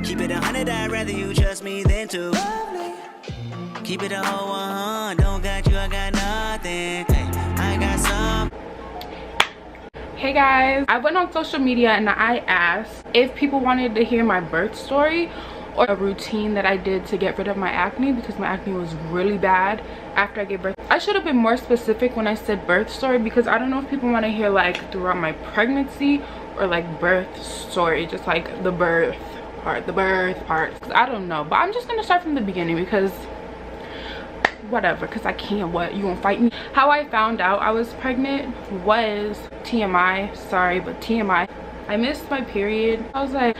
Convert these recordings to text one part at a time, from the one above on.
Keep it 100, I'd rather you trust me than to. Keep it a whole 100, don't got you, I got nothing. Hey, I got some. Hey guys, I went on social media and I asked if people wanted to hear my birth story or a routine that I did to get rid of my acne, because my acne was really bad after I gave birth. I should have been more specific when I said birth story, because I don't know if people want to hear like throughout my pregnancy or like birth story, just like the birth part. I don't know, but I'm just gonna start from the beginning because whatever, because I can't. What, you gonna fight me? How I found out I was pregnant was TMI, sorry, but TMI. I missed my period. I was like,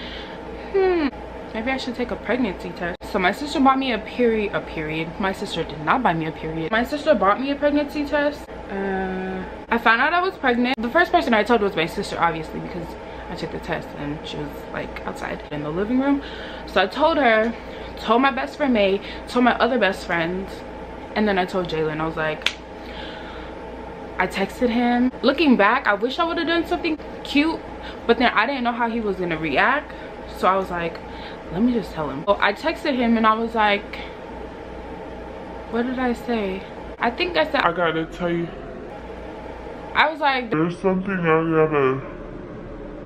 maybe I should take a pregnancy test. So my sister bought me a period. My sister did not buy me a period. My sister bought me a pregnancy test. I found out I was pregnant. The first person I told was my sister, obviously, because I took the test and she was like outside in the living room. So I told her, told my best friend May, told my other best friends, and then I told Jalen. I was like, I texted him. Looking back, I wish I would have done something cute, but then I didn't know how he was gonna react. So I was like, let me just tell him. So I texted him and I was like, what did I say? I think I said, I gotta tell you. I was like, There's something I gotta.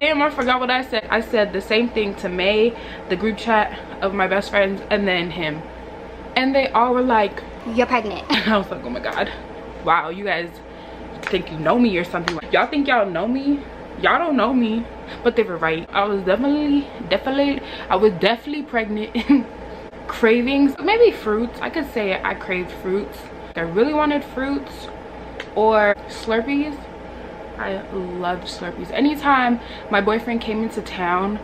damn, I forgot what I said. I said the same thing to May, the group chat of my best friends, and then him. And they all were like, you're pregnant. And I was like, oh my God. Wow, you guys think you know me or something. Y'all think y'all know me? Y'all don't know me. But they were right. I was definitely pregnant. Cravings, maybe fruits. I could say I craved fruits. I really wanted fruits or Slurpees. I loved Slurpees. Anytime my boyfriend came into town,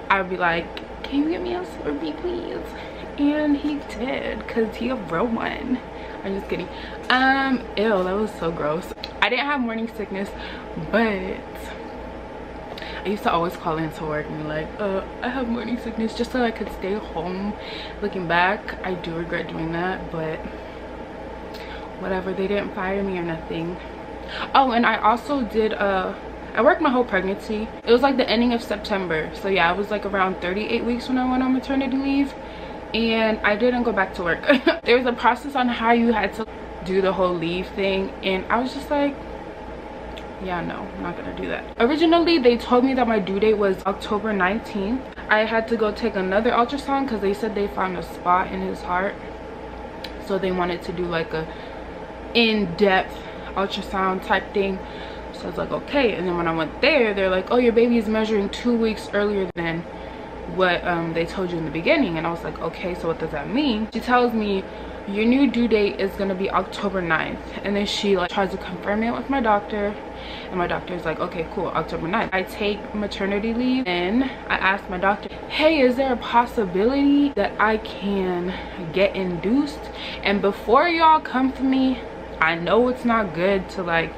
I would be like, can you get me a Slurpee, please? And he did, because he a real one. I'm just kidding. Ew, that was so gross. I didn't have morning sickness, but I used to always call into work and be like, I have morning sickness, just so I could stay home. Looking back, I do regret doing that, but whatever, they didn't fire me or nothing. Oh, and I also did I worked my whole pregnancy. It was like the ending of September, so yeah, I was like around 38 weeks when I went on maternity leave, and I didn't go back to work. There was a process on how you had to do the whole leave thing, and I was just like, yeah, no, I'm not gonna do that. Originally they told me that my due date was October 19th. I had to go take another ultrasound because they said they found a spot in his heart, so they wanted to do like a in-depth ultrasound type thing. So I was like, okay. And then when I went there, they're like, oh, your baby is measuring 2 weeks earlier than what they told you in the beginning. And I was like, okay, so what does that mean? She tells me your new due date is gonna be October 9th, and then she like tries to confirm it with my doctor, and my doctor is like, okay, cool, October 9th. I take maternity leave, and I asked my doctor, hey, is there a possibility that I can get induced? And before y'all come for me, I know it's not good to like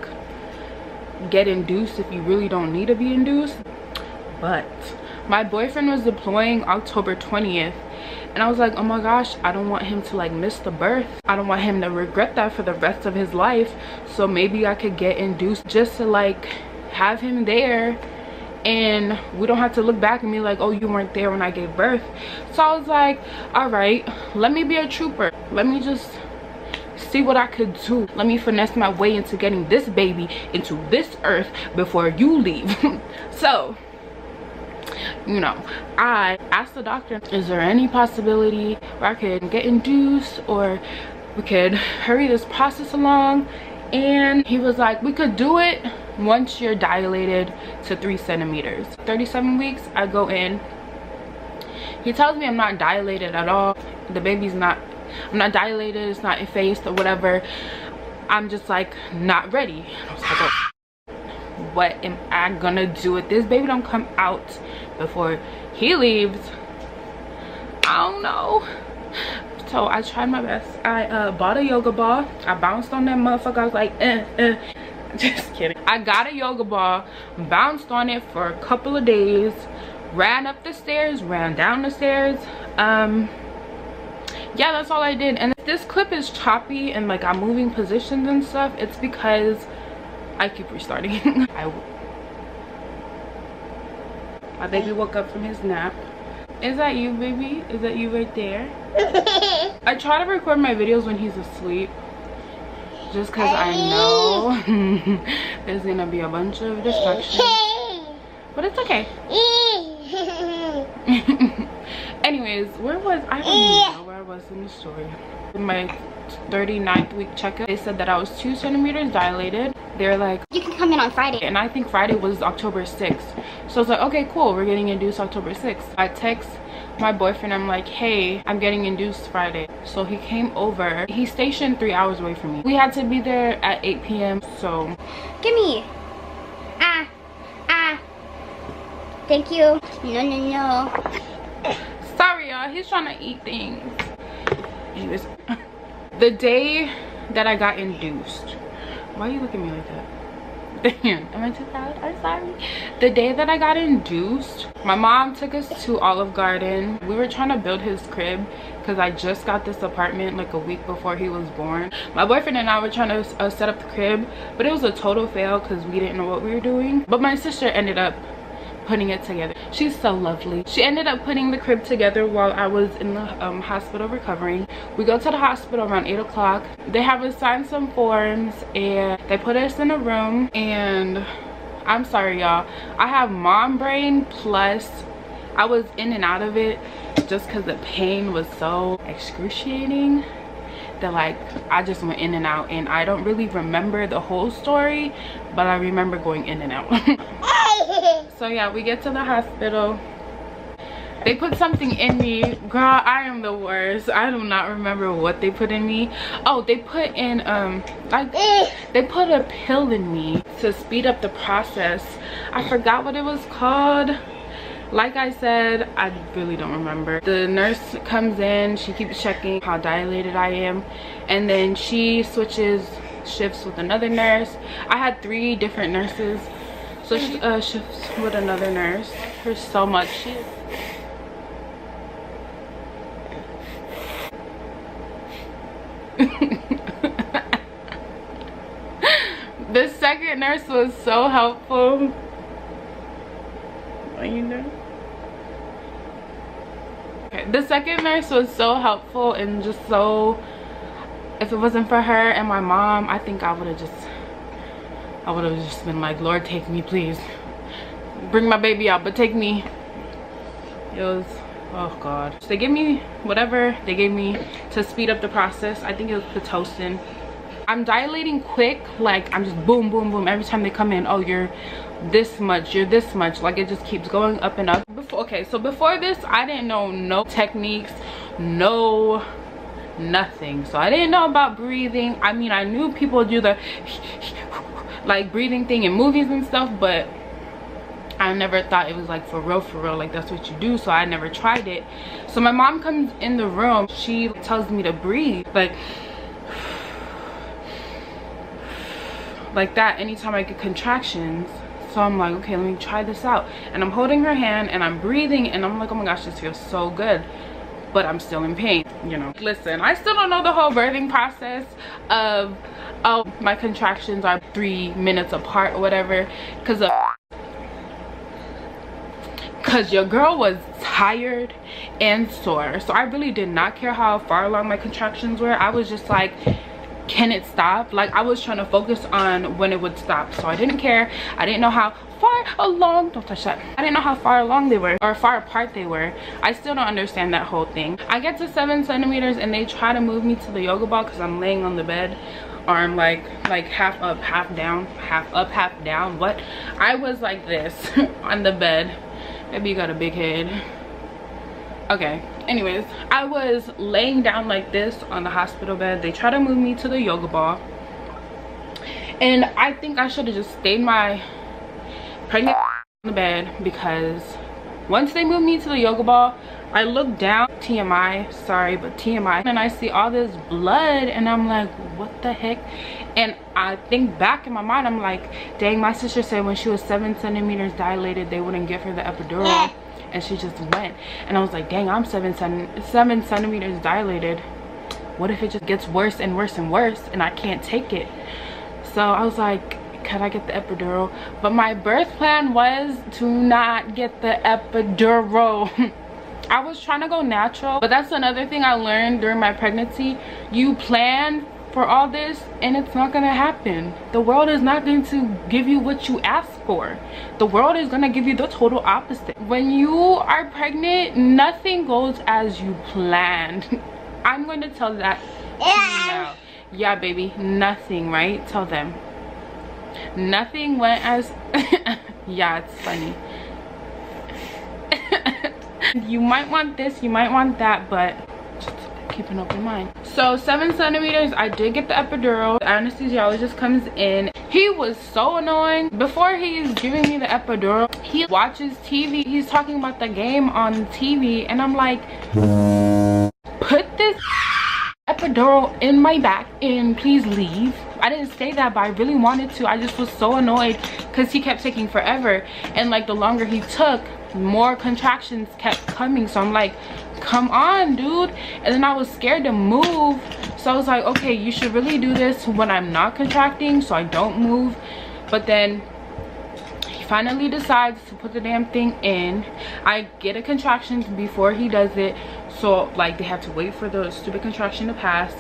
get induced if you really don't need to be induced, but my boyfriend was deploying October 20th, and I was like, oh my gosh, I don't want him to like miss the birth. I don't want him to regret that for the rest of his life. So maybe I could get induced just to like have him there, and we don't have to look back and be like, oh, you weren't there when I gave birth. So I was like, all right, let me be a trooper. Let me just see what I could do. Let me finesse my way into getting this baby into this earth before you leave. So, you know, I asked the doctor, is there any possibility where I could get induced, or we could hurry this process along? And he was like, we could do it once you're dilated to 3 centimeters. 37 weeks, I go in. He tells me I'm not dilated at all. The baby's not, I'm not dilated, it's not effaced or whatever. I'm just like not ready. I was like, oh, what am I gonna do if this baby don't come out before he leaves? I don't know. So I tried my best. I bought a yoga ball. I bounced on that motherfucker. I was like, just kidding. I got a yoga ball, bounced on it for a couple of days, ran up the stairs, ran down the stairs. Yeah, that's all I did. And if this clip is choppy and like I'm moving positions and stuff, it's because I keep restarting. My baby woke up from his nap, Is that you, baby? Is that you right there? I try to record my videos when he's asleep, just because I know there's gonna be a bunch of distractions, but it's okay. Anyways, where was I? Don't even know where I was in the story. In my 39th week checkup, they said that I was 2 centimeters dilated. They're like, you can come in on Friday, and I think Friday was October 6th. So I was like, okay, cool, we're getting induced October 6th. I text my boyfriend, I'm like, hey, I'm getting induced Friday. So he came over. He's stationed 3 hours away from me. We had to be there at 8 p.m. So give me. Thank you. No. sorry, y'all, he's trying to eat things. Anyways, the day that I got induced, why are you looking at me like that? Damn, am I too proud? I'm sorry. The day that I got induced, my mom took us to Olive Garden. We were trying to build his crib because I just got this apartment like a week before he was born. My boyfriend and I were trying to set up the crib, but it was a total fail because we didn't know what we were doing. But my sister ended up putting it together. She's so lovely. She ended up putting the crib together while I was in the hospital recovering. We go to the hospital around 8 o'clock. They have us sign some forms and they put us in a room, and I'm sorry y'all, I have mom brain, plus I was in and out of it just because the pain was so excruciating that like I just went in and out, and I don't really remember the whole story, but I remember going in and out. So yeah, we get to the hospital. They put something in me. Girl, I am the worst. I do not remember what they put in me. Oh, they put in they put a pill in me to speed up the process. I forgot what it was called. Like I said, I really don't remember. The nurse comes in, she keeps checking how dilated I am, and then she switches shifts with another nurse. I had 3 different nurses. So she shifts with another nurse. There's so much. The second nurse was so helpful. What you doing? Okay, the second nurse was so helpful and just so, if it wasn't for her and my mom, I think I would have just been like, Lord, take me, please. Bring my baby out, but take me. It was, oh God. So they gave me whatever they gave me to speed up the process. I think it was Pitocin. I'm dilating quick, like I'm just boom, boom, boom. Every time they come in, oh, you're this much, you're this much. Like it just keeps going up and up. Okay, so before this, I didn't know no techniques, no nothing. So I didn't know about breathing. I mean, I knew people do the like breathing thing in movies and stuff, but I never thought it was like for real, like that's what you do. So I never tried it. So my mom comes in the room, she tells me to breathe like that anytime I get contractions. So I'm like, okay, let me try this out, and I'm holding her hand and I'm breathing, and I'm like, oh my gosh, this feels so good, but I'm still in pain, you know. Listen, I still don't know the whole birthing process of, oh, my contractions are 3 minutes apart or whatever, because your girl was tired and sore. So I really did not care how far along my contractions were. I was just like, can it stop? Like I was trying to focus on when it would stop. So I didn't care. I didn't know how far along, don't touch that. I didn't know how far along they were or far apart they were. I still don't understand that whole thing. I get to 7 centimeters and they try to move me to the yoga ball because I'm laying on the bed, arm like half up, half down, half up, half down. What? I was like this on the bed. Maybe you got a big head. Okay, anyways, I was laying down like this on the hospital bed. They try to move me to the yoga ball, and I think I should have just stayed my pregnant on the bed, because once they moved me to the yoga ball, I look down, TMI, sorry, but TMI, and I see all this blood, and I'm like, what the heck? And I think back in my mind, I'm like, dang, my sister said when she was 7 centimeters dilated, they wouldn't give her the epidural, and she just went. And I was like, dang, I'm 7 centimeters dilated. What if it just gets worse and worse and worse, and I can't take it? So I was like, could I get the epidural? But my birth plan was to not get the epidural. I was trying to go natural, but that's another thing I learned during my pregnancy. You plan for all this and it's not gonna happen. The world is not going to give you what you asked for. The world is gonna give you the total opposite. When you are pregnant, nothing goes as you planned. I'm going to tell that now. Yeah, baby, nothing, right? Tell them. Nothing went as yeah, it's funny. You might want this, you might want that, but just keep an open mind. So 7 centimeters, I did get the epidural. The anesthesiologist comes in. He was so annoying. Before he's giving me the epidural, he watches TV. He's talking about the game on TV, and I'm like, put this epidural in my back and please leave. I didn't say that, but I really wanted to. I just was so annoyed because he kept taking forever, and like the longer he took, more contractions kept coming. So I'm like, come on, dude. And then I was scared to move, so I was like, okay, you should really do this when I'm not contracting so I don't move. But then he finally decides to put the damn thing in. I get a contraction before he does it, so like they have to wait for the stupid contraction to pass,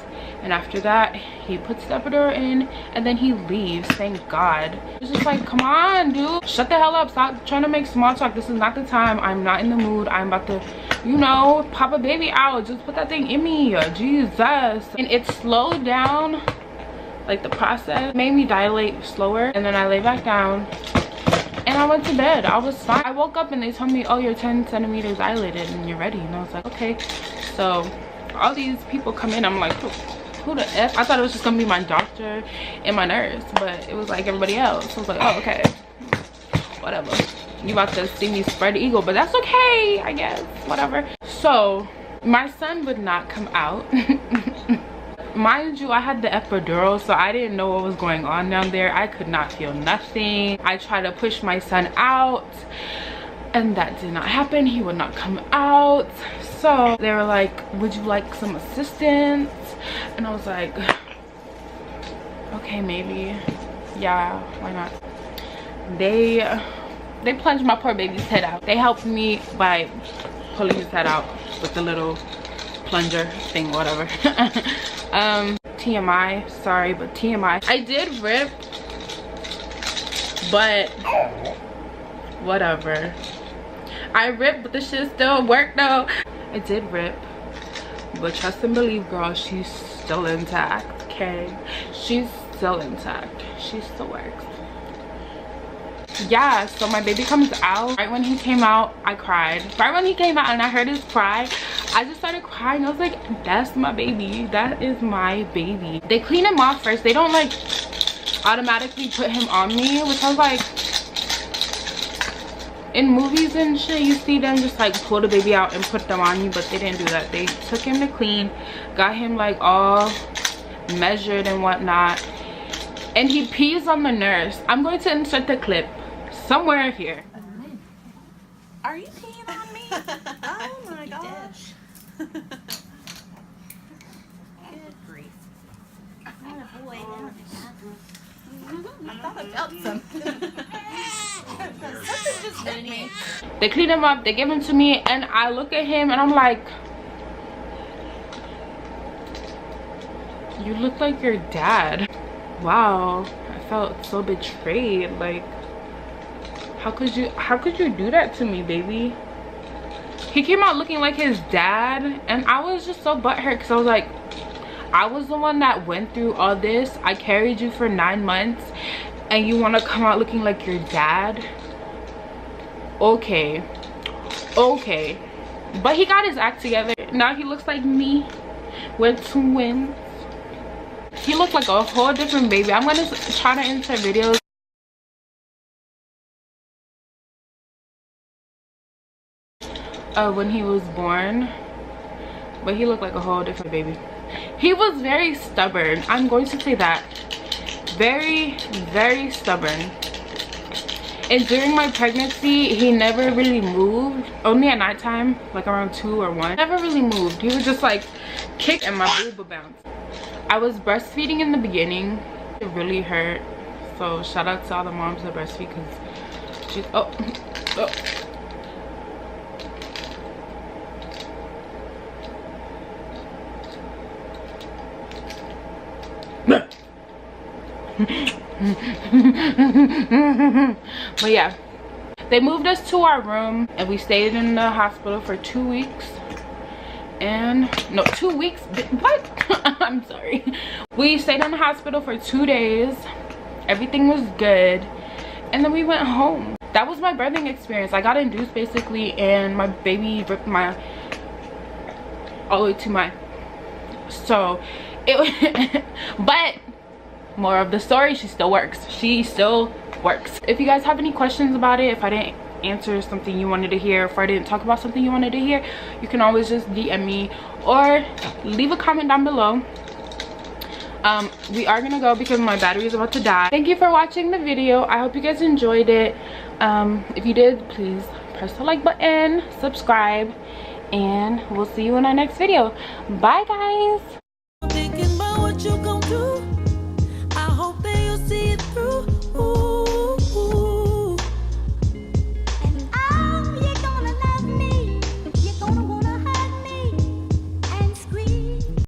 and after that he puts the epidural in and then he leaves. Thank God. It's just like, come on, dude, shut the hell up, stop trying to make small talk. This is not the time. I'm not in the mood. I'm about to, you know, pop a baby out. Just put that thing in me, Jesus. And it slowed down, like the process made me dilate slower, and then I lay back down and I went to bed. I was fine. I woke up and they told me, oh, you're 10 centimeters dilated and you're ready. And I was like, okay. So all these people come in, I'm like, who the F? I thought it was just gonna be my doctor and my nurse, but it was like everybody else. I was like, oh, okay, whatever. You about to see me spread eagle, but that's okay, I guess, whatever. So my son would not come out. Mind you, I had the epidural, so I didn't know what was going on down there. I could not feel nothing. I tried to push my son out and that did not happen. He would not come out. So they were like, would you like some assistance? And I was like, okay, maybe. Yeah, why not? They plunged my poor baby's head out. They helped me by pulling his head out with the little plunger thing, whatever. TMI, sorry, but TMI. I did rip, but whatever. I ripped, but the shit still worked though. I did rip, but trust and believe, girl, she's still intact, okay? She's still intact. She still works. Yeah, so my baby comes out. Right when he came out, I cried. Right when he came out and I heard his cry, I just started crying. I was like, that's my baby. That is my baby. They clean him off first. They don't like automatically put him on me, which I was like, in movies and shit, you see them just like pull the baby out and put them on you, but they didn't do that. They took him to clean, got him like all measured and whatnot, and he pees on the nurse. I'm going to insert the clip somewhere here. Are you peeing on me? Oh my gosh. Good grief. Boy, I thought I felt something. Something just hit me. They clean him up, they give him to me, and I look at him and I'm like, you look like your dad. Wow, I felt so betrayed. Like, how could you do that to me, baby? He came out looking like his dad, and I was just so butthurt because I was like, I was the one that went through all this. I carried you for 9 months and you want to come out looking like your dad? Okay, but he got his act together. Now he looks like me. We're twins. He looked like a whole different baby. I'm gonna try to insert videos when he was born, but he looked like a whole different baby. He was very stubborn. I'm going to say that. Very, very stubborn. And during my pregnancy, he never really moved. Only at nighttime, like around 2 or 1. Never really moved. He would just like kick and my boob would bounce. I was breastfeeding in the beginning. It really hurt. So shout out to all the moms that breastfeed, because she's But yeah, they moved us to our room and we stayed in the hospital for 2 weeks. And no, 2 weeks, what? I'm sorry. We stayed in the hospital for 2 days. Everything was good, and then we went home. That was my birthing experience. I got induced basically, and my baby ripped my all the way to my, so it but more of the story, she still works. She still works. If you guys have any questions about it, if I didn't answer something you wanted to hear, if I didn't talk about something you wanted to hear, you can always just DM me or leave a comment down below. We are gonna go because my battery is about to die. Thank you for watching the video. I hope you guys enjoyed it. If you did, please press the like button, subscribe, and we'll see you in our next video. Bye guys.